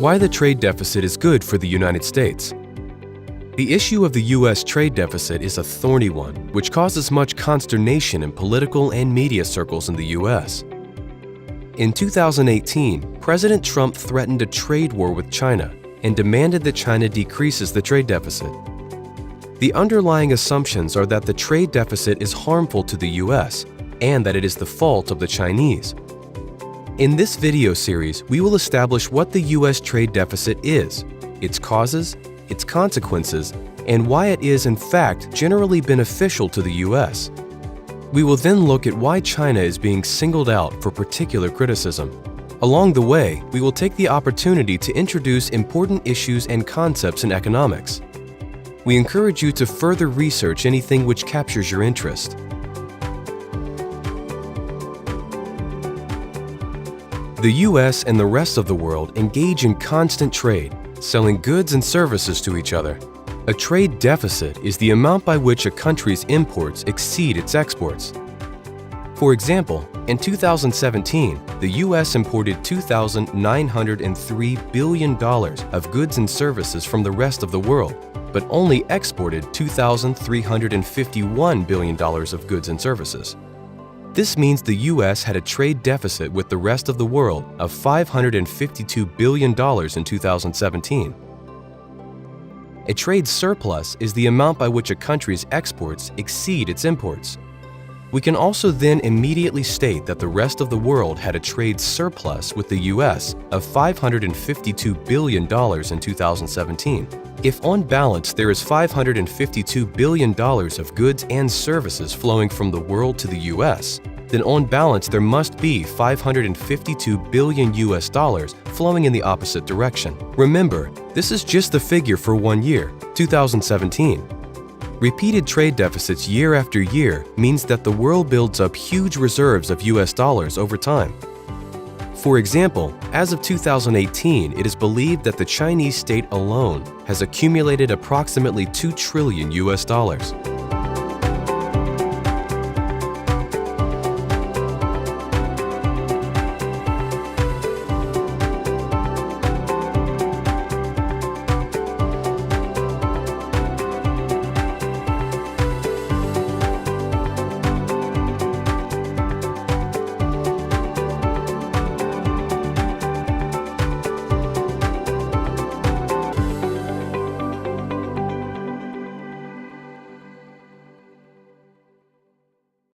Why the trade deficit is good for the United States. The issue of the U.S. trade deficit is a thorny one, which causes much consternation in political and media circles in the U.S. In 2018, President Trump threatened a trade war with China and demanded that China decreases the trade deficit. The underlying assumptions are that the trade deficit is harmful to the U.S. and that it is the fault of the Chinese. In this video series, we will establish what the U.S. trade deficit is, its causes, its consequences, and why it is in fact generally beneficial to the U.S. We will then look at why China is being singled out for particular criticism. Along the way, we will take the opportunity to introduce important issues and concepts in economics. We encourage you to further research anything which captures your interest. The U.S. and the rest of the world engage in constant trade, selling goods and services to each other. A trade deficit is the amount by which a country's imports exceed its exports. For example, in 2017, the U.S. imported $2,903 billion of goods and services from the rest of the world, but only exported $2,351 billion of goods and services. This means the U.S. had a trade deficit with the rest of the world of $552 billion in 2017. A trade surplus is the amount by which a country's exports exceed its imports. We can also then immediately state that the rest of the world had a trade surplus with the U.S. of $552 billion in 2017. If on balance there is $552 billion of goods and services flowing from the world to the U.S., then on balance there must be $552 billion US flowing in the opposite direction. Remember, this is just the figure for 1 year, 2017. Repeated trade deficits year after year means that the world builds up huge reserves of US dollars over time. For example, as of 2018, it is believed that the Chinese state alone has accumulated approximately $2 trillion US.